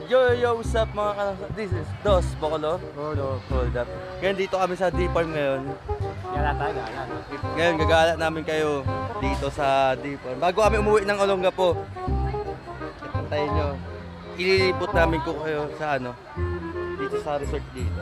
Yo, what's up mga kanasa? This is Dosbacolor. Hold up. Ngayon dito kami sa D-Farm ngayon. Gala tayo, gala. Ngayon gagala namin kayo dito sa D-Farm. Bago kami umuwi ng Olongapo. Pantayin nyo. Ililipot namin ko kayo sa ano, dito sa resort dito.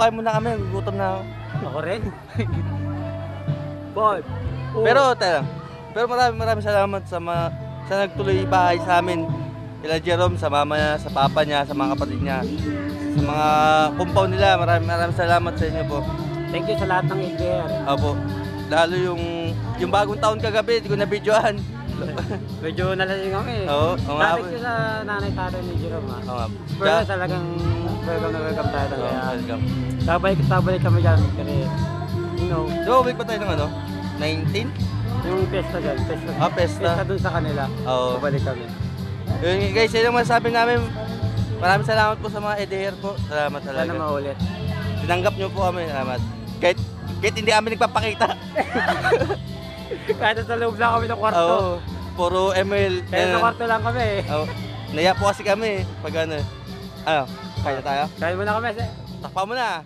Kain muna kami, gutom na ako. Ako rin. Boy. Pero maraming salamat sa nagtuloy bahay sa amin. Kila Jerome, sa mama niya, sa papa niya, sa mga kapatid niya, sa mga compound nila. Maraming salamat sa inyo po. Thank you sa lahat ng Edejer. Opo. Lalo yung bagong taon kagabi, hindi ko na-videoan. Medyo nalasing kami. Oo. Thank you sa nanay-tatay ni Jerome. Oo. Pero talagang welcome tayo. Welcome. Sabay kami dyan. Kasi, you know. So, week pa tayo ng ano? 19? Yung pesta dyan. Pesta. Pesta dun sa kanila. Oo. Babalik kami. Yun guys, yun ang masasabi namin. Maraming salamat po sa mga Edejer po. Salamat talaga. Sana maulit. Tinanggap nyo po kami. Salamat. Kahit hindi kami nagpapakita. Kahit sa loob lang kami ng kwarto. Oo. Puro ML. Kaya sa kwarto lang kami. Oo. Naya po kasi kami. Pag ano. Ano? Kaya na tayo? Kaya mo na kami. Takpa mo na.